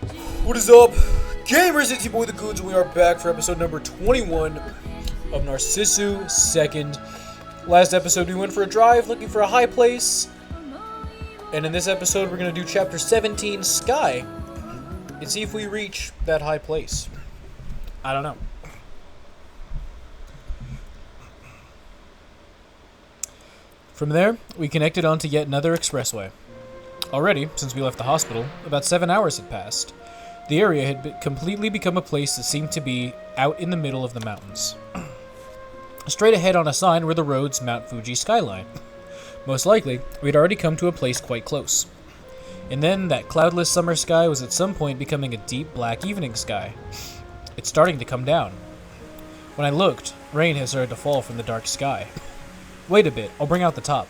What is up, gamers? It's your boy the Goons, and we are back for episode number 21 of Narcissu Second. Last episode we went for a drive looking for a high place, and in this episode we're going to do chapter 17, Sky, and see if we reach that high place. I don't know. From there, we connected onto yet another expressway. Already, since we left the hospital, about 7 hours had passed. The area had completely become a place that seemed to be out in the middle of the mountains. Straight ahead on a sign were the road's Mount Fuji skyline. Most likely, we had already come to a place quite close. And then, that cloudless summer sky was at some point becoming a deep black evening sky. It's starting to come down. When I looked, rain had started to fall from the dark sky. Wait a bit, I'll bring out the top.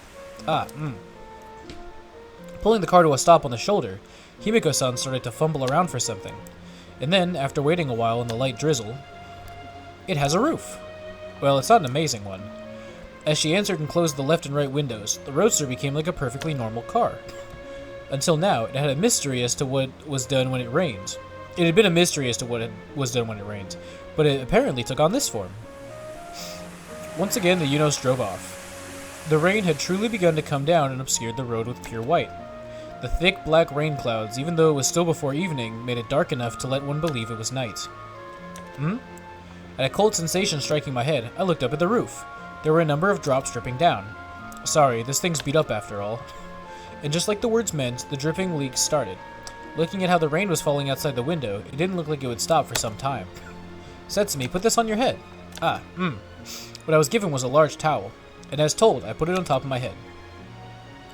Pulling the car to a stop on the shoulder, Himiko-san started to fumble around for something. And then, after waiting a while in the light drizzle, it has a roof. Well, it's not an amazing one. As she answered and closed the left and right windows, the Roadster became like a perfectly normal car. Until now, it had a mystery as to what was done when it rained. It had been a mystery as to what was done when it rained, but it apparently took on this form. Once again, the Yunos drove off. The rain had truly begun to come down and obscured the road with pure white. The thick black rain clouds, even though it was still before evening, made it dark enough to let one believe it was night. At a cold sensation striking my head, I looked up at the roof. There were a number of drops dripping down. Sorry, this thing's beat up after all. And just like the words meant, the dripping leaks started. Looking at how the rain was falling outside the window, it didn't look like it would stop for some time. Setsumi, put this on your head. What I was given was a large towel, and as told, I put it on top of my head.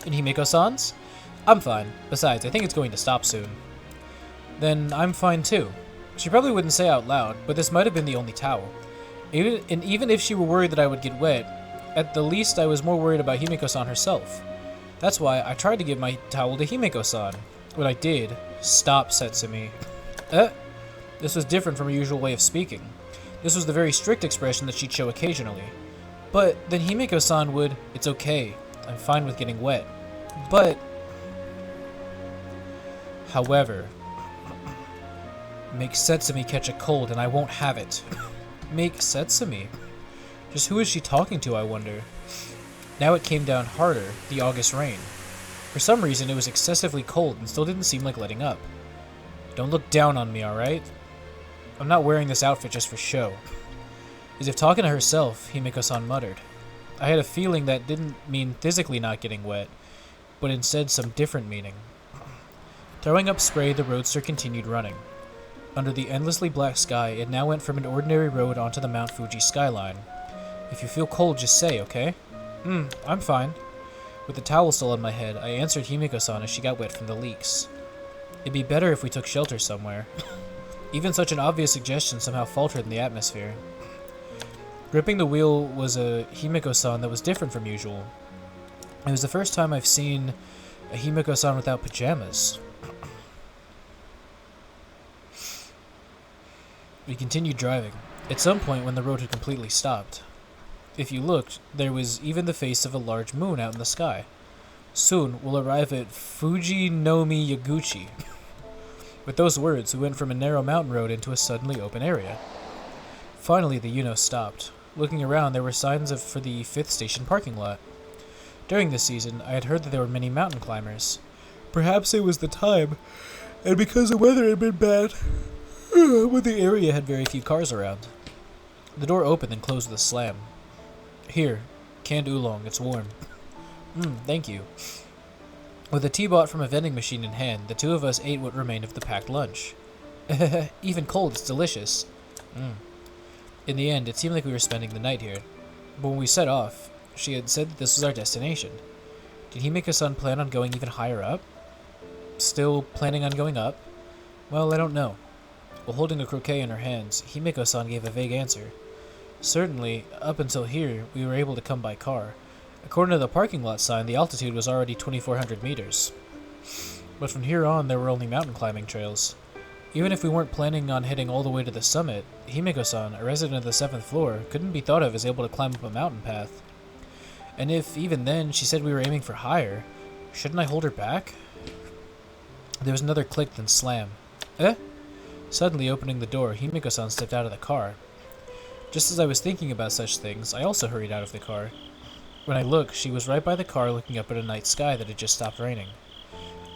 And Himiko-san's? I'm fine. Besides, I think it's going to stop soon. Then I'm fine too. She probably wouldn't say out loud, but this might have been the only towel. Even if she were worried that I would get wet, at the least I was more worried about Himiko-san herself. That's why I tried to give my towel to Himiko-san. When I did, stop, Setsumi. This was different from her usual way of speaking. This was the very strict expression that she'd show occasionally. But then Himiko-san would, it's okay, I'm fine with getting wet. But... However, make Setsumi catch a cold and I won't have it. Make Setsumi? Just who is she talking to, I wonder? Now it came down harder, the August rain. For some reason, it was excessively cold and still didn't seem like letting up. Don't look down on me, alright? I'm not wearing this outfit just for show. As if talking to herself, Himiko-san muttered. I had a feeling that didn't mean physically not getting wet, but instead some different meaning. Throwing up spray, the Roadster continued running. Under the endlessly black sky, it now went from an ordinary road onto the Mount Fuji skyline. If you feel cold, just say, okay? I'm fine. With the towel still on my head, I answered Himiko-san as she got wet from the leaks. It'd be better if we took shelter somewhere. Even such an obvious suggestion somehow faltered in the atmosphere. Gripping the wheel was a Himiko-san that was different from usual. It was the first time I've seen a Himiko-san without pajamas. We continued driving, at some point when the road had completely stopped. If you looked, there was even the face of a large moon out in the sky. Soon we'll arrive at Fuji no Mi Yaguchi. With those words, we went from a narrow mountain road into a suddenly open area. Finally, the Yuno stopped. Looking around, there were signs for the 5th station parking lot. During this season, I had heard that there were many mountain climbers. Perhaps it was the time, and because the weather had been bad, but the area had very few cars around. The door opened and closed with a slam. Here, canned oolong, it's warm. Thank you. With a tea bought from a vending machine in hand, the two of us ate what remained of the packed lunch. Even cold, it's delicious. In the end, it seemed like we were spending the night here. But when we set off, she had said that this was our destination. Did Himiko-san plan on going even higher up? Still planning on going up? Well, I don't know. While holding a croquet in her hands, Himiko-san gave a vague answer. Certainly, up until here, we were able to come by car. According to the parking lot sign, the altitude was already 2,400 meters. But from here on, there were only mountain climbing trails. Even if we weren't planning on heading all the way to the summit, Himiko-san, a resident of the 7th floor, couldn't be thought of as able to climb up a mountain path. And if, even then, she said we were aiming for higher, shouldn't I hold her back? There was another click, then slam. Eh? Suddenly opening the door, Himiko-san stepped out of the car. Just as I was thinking about such things, I also hurried out of the car. When I looked, she was right by the car looking up at a night sky that had just stopped raining.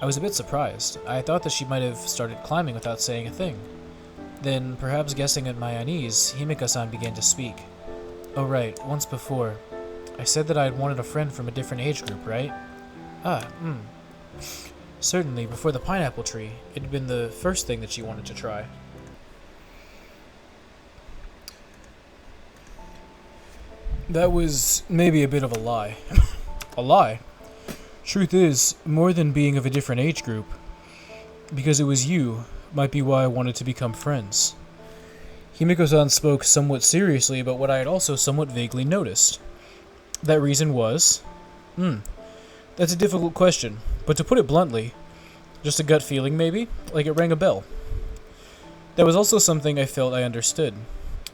I was a bit surprised. I thought that she might have started climbing without saying a thing. Then, perhaps guessing at my unease, Himiko-san began to speak. Oh right, once before. I said that I had wanted a friend from a different age group, right? Certainly, before the pineapple tree, it had been the first thing that she wanted to try. That was maybe a bit of a lie. A lie? Truth is, more than being of a different age group, because it was you, might be why I wanted to become friends. Himiko-san spoke somewhat seriously about what I had also somewhat vaguely noticed. That reason was... That's a difficult question, but to put it bluntly, just a gut feeling maybe, like it rang a bell. That was also something I felt I understood.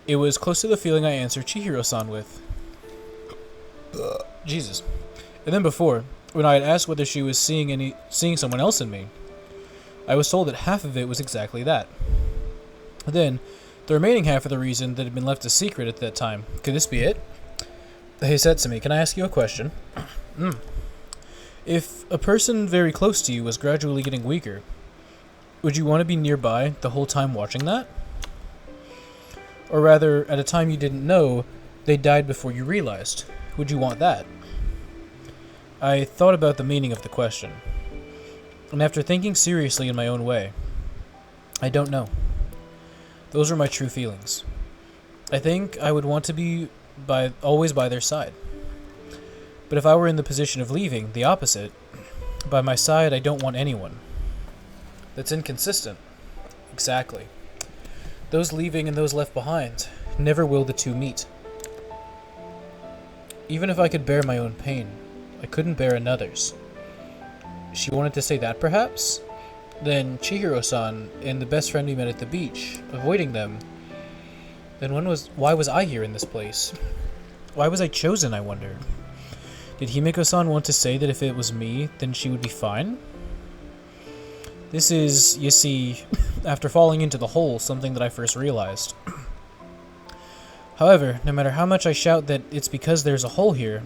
It was close to the feeling I answered Chihiro-san with. Jesus. And then before, when I had asked whether she was seeing someone else in me, I was told that half of it was exactly that. Then, the remaining half of the reason that had been left a secret at that time. Could this be it? Hey Setsumi, can I ask you a question? If a person very close to you was gradually getting weaker, would you want to be nearby the whole time watching that? Or rather, at a time you didn't know, they died before you realized. Would you want that? I thought about the meaning of the question, and after thinking seriously in my own way, I don't know. Those were my true feelings. I think I would want to be always by their side. But if I were in the position of leaving, the opposite, by my side I don't want anyone. That's inconsistent. Exactly. Those leaving and those left behind, never will the two meet. Even if I could bear my own pain, I couldn't bear another's. She wanted to say that, perhaps? Then Chihiro-san and the best friend we met at the beach, avoiding them. Then why was I here in this place? Why was I chosen, I wonder? Did Himiko-san want to say that if it was me, then she would be fine? This is, you see, after falling into the hole, something that I first realized. However, no matter how much I shout that it's because there's a hole here,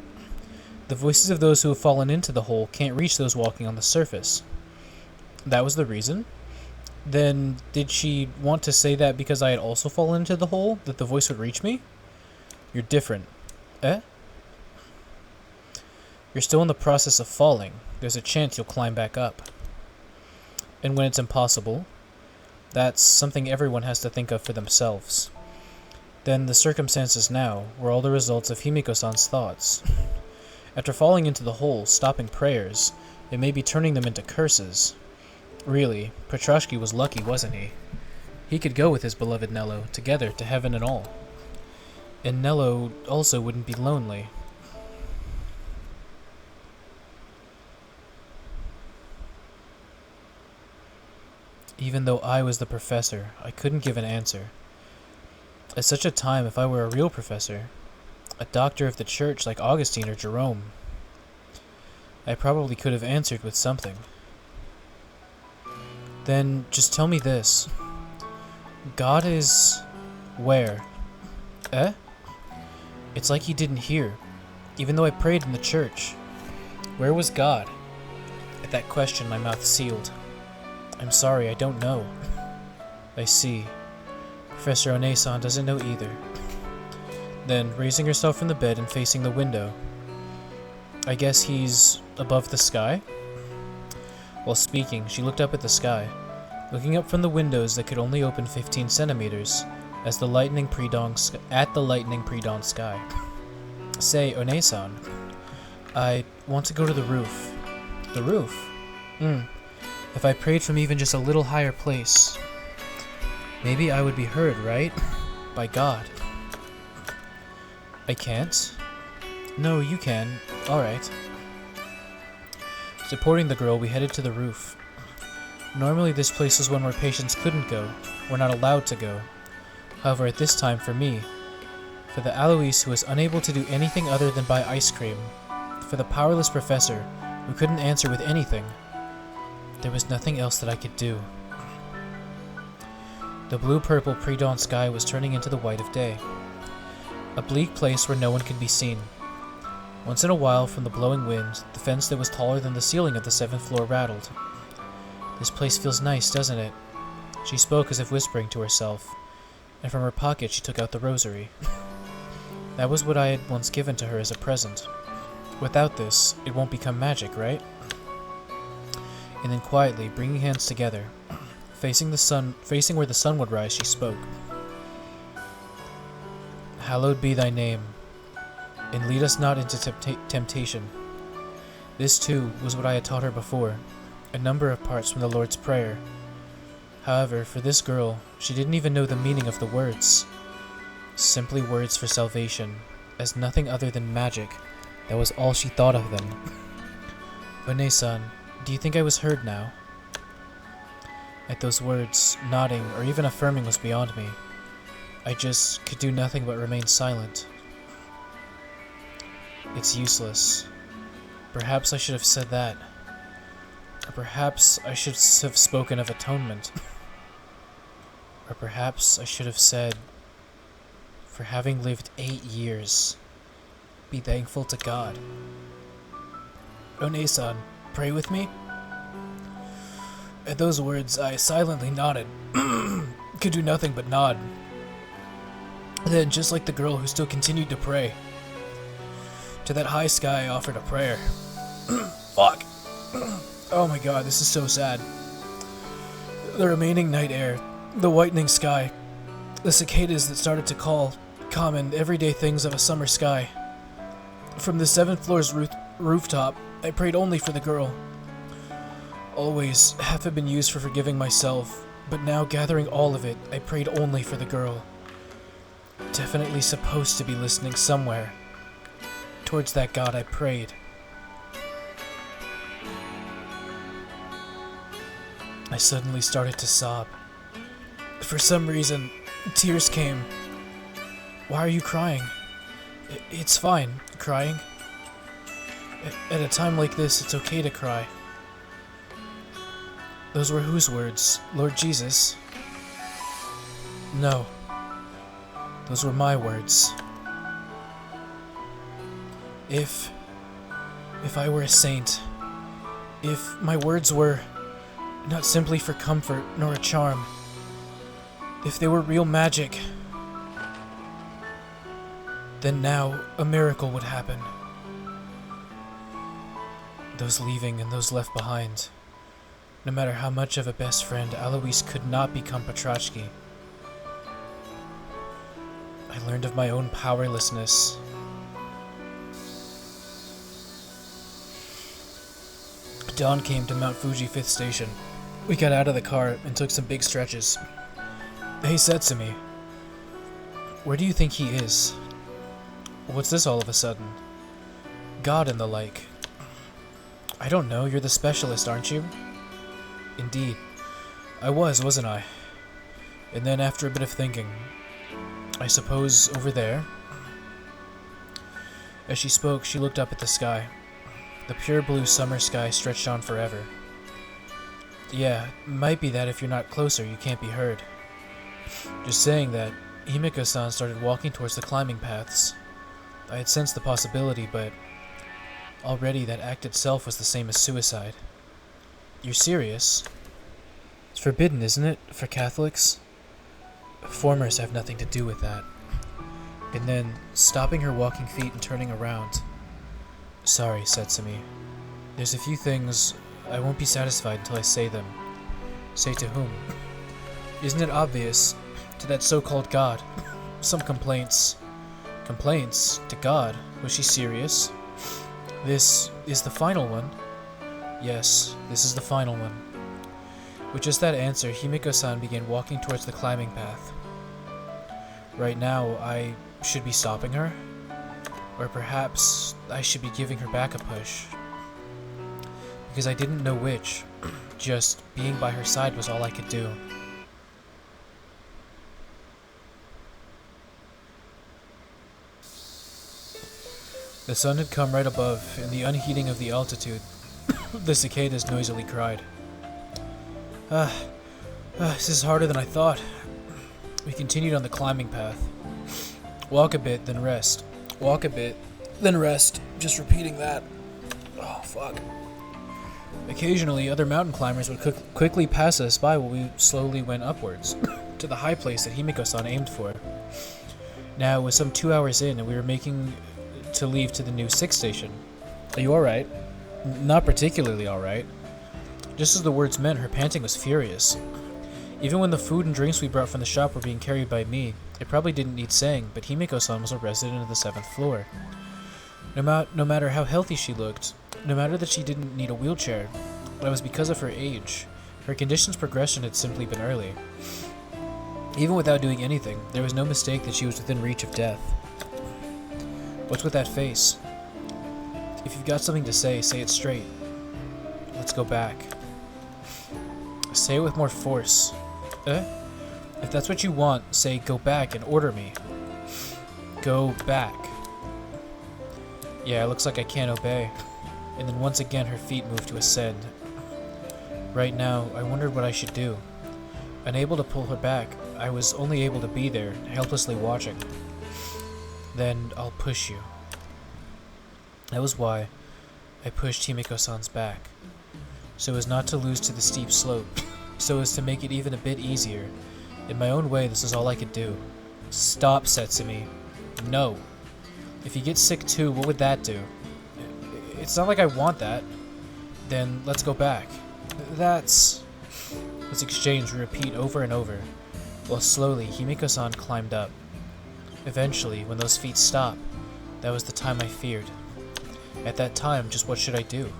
the voices of those who have fallen into the hole can't reach those walking on the surface. That was the reason? Then, did she want to say that because I had also fallen into the hole, that the voice would reach me? You're different. Eh? You're still in the process of falling. There's a chance you'll climb back up. And when it's impossible, that's something everyone has to think of for themselves. Then the circumstances now were all the results of Himiko-san's thoughts. After falling into the hole, stopping prayers, it may be turning them into curses. Really, Petrashki was lucky, wasn't he? He could go with his beloved Nello, together to heaven and all. And Nello also wouldn't be lonely. Even though I was the professor, I couldn't give an answer. At such a time, if I were a real professor, a doctor of the church like Augustine or Jerome, I probably could have answered with something. Then, just tell me this. God is... where? Eh? It's like he didn't hear, even though I prayed in the church. Where was God? At that question, my mouth sealed. I'm sorry, I don't know. I see. Professor One-san doesn't know either. Then, raising herself from the bed and facing the window, I guess he's above the sky? While speaking, she looked up at the sky, looking up from the windows that could only open 15 centimeters at the lightning pre-dawn sky. Say, One-san, I want to go to the roof. The roof? If I prayed from even just a little higher place, maybe I would be heard, right? By God. I can't? No, you can. Alright. Supporting the girl, we headed to the roof. Normally this place was one where patients couldn't go, were not allowed to go. However, at this time, for me, for the Alois who was unable to do anything other than buy ice cream, for the powerless professor who couldn't answer with anything, there was nothing else that I could do. The blue-purple pre-dawn sky was turning into the white of day. A bleak place where no one could be seen. Once in a while, from the blowing wind, the fence that was taller than the ceiling of the 7th floor rattled. "This place feels nice, doesn't it?" She spoke as if whispering to herself, and from her pocket she took out the rosary. That was what I had once given to her as a present. Without this, it won't become magic, right? And then quietly, bringing hands together, facing where the sun would rise, she spoke. "Hallowed be thy name, and lead us not into temptation." This, too, was what I had taught her before, a number of parts from the Lord's Prayer. However, for this girl, she didn't even know the meaning of the words. Simply words for salvation, as nothing other than magic. That was all she thought of them. "One-san, do you think I was heard now?" At those words, nodding or even affirming was beyond me. I just could do nothing but remain silent. It's useless. Perhaps I should have said that. Or perhaps I should have spoken of atonement. Or perhaps I should have said, "For having lived 8 years, be thankful to God." "One-san, pray with me?" At those words, I silently nodded. Could do nothing but nod. Then, just like the girl who still continued to pray, to that high sky I offered a prayer. Fuck. Oh my god, this is so sad. The remaining night air, the whitening sky, the cicadas that started to call, common, everyday things of a summer sky. From the 7th floor's rooftop, I prayed only for the girl. Always, half had been used for forgiving myself, but now gathering all of it, I prayed only for the girl. Definitely supposed to be listening somewhere. Towards that God I prayed. I suddenly started to sob. For some reason, tears came. "Why are you crying?" It's fine, crying. At a time like this, it's okay to cry." "Those were whose words? Lord Jesus?" "No. Those were my words. If I were a saint, if my words were not simply for comfort nor a charm, if they were real magic, then now a miracle would happen. Those leaving and those left behind, no matter how much of a best friend, Alois could not become Petrachki. I learned of my own powerlessness. Dawn came to Mount Fuji 5th Station. We got out of the car and took some big stretches. He said to me, "Where do you think he is? What's this all of a sudden? God and the like." "I don't know, you're the specialist, aren't you?" "Indeed. I wasn't I? And then after a bit of thinking, I suppose over there?" As she spoke, she looked up at the sky. The pure blue summer sky stretched on forever. "Yeah, might be that if you're not closer, you can't be heard." Just saying that, Himiko-san started walking towards the climbing paths. I had sensed the possibility, but already that act itself was the same as suicide. "You're serious? It's forbidden, isn't it, for Catholics?" "Formers have nothing to do with that." And then, stopping her walking feet and turning around, "Sorry, Setsumi. There's a few things I won't be satisfied until I say them." "Say to whom?" "Isn't it obvious? To that so-called God. Some complaints." "Complaints? To God? Was she serious?" "This is the final one?" "Yes, this is the final one." With just that answer, Himiko-san began walking towards the climbing path. Right now, I should be stopping her? Or perhaps I should be giving her back a push. Because I didn't know which. Just being by her side was all I could do. The sun had come right above, in the unheating of the altitude. The cicadas noisily cried. This is harder than I thought. We continued on the climbing path. Walk a bit, then rest. Walk a bit, then rest. Just repeating that. Oh, fuck. Occasionally, other mountain climbers would quickly pass us by while we slowly went upwards, to the high place that Himiko-san aimed for. Now, it was some 2 hours in, and we were making to leave to the new 6th station. Are you alright? Not particularly alright. Just as the words meant, her panting was furious. Even when the food and drinks we brought from the shop were being carried by me, it probably didn't need saying, but Himiko-san was a resident of the 7th floor. No matter how healthy she looked, no matter that she didn't need a wheelchair, that was because of her age. Her condition's progression had simply been early. Even without doing anything, there was no mistake that she was within reach of death. What's with that face? If you've got something to say it straight. Let's go back. Say it with more force. If that's what you want, say go back and order me. Go back. Yeah, it looks like I can't obey. And then once again her feet moved to ascend. Right now, I wondered what I should do. Unable to pull her back, I was only able to be there, helplessly watching. Then I'll push you. That was why I pushed Himiko-san's back. So as not to lose to the steep slope, so as to make it even a bit easier. In my own way, this is all I could do. Stop, Setsumi. No. If you get sick too, what would that do? It's not like I want that. Then let's go back. This exchange we repeat over and over, while slowly Himiko-san climbed up. Eventually, when those feet stopped, that was the time I feared. At that time, just what should I do?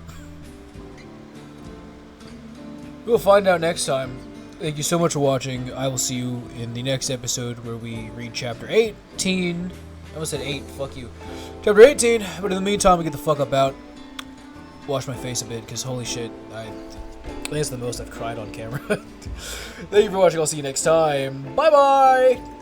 We'll find out next time. Thank you so much for watching. I will see you in the next episode where we read chapter 18. I almost said 8, fuck you. Chapter 18, but in the meantime, we get the fuck up out. Wash my face a bit, because holy shit, I think it's the most I've cried on camera. Thank you for watching, I'll see you next time. Bye bye!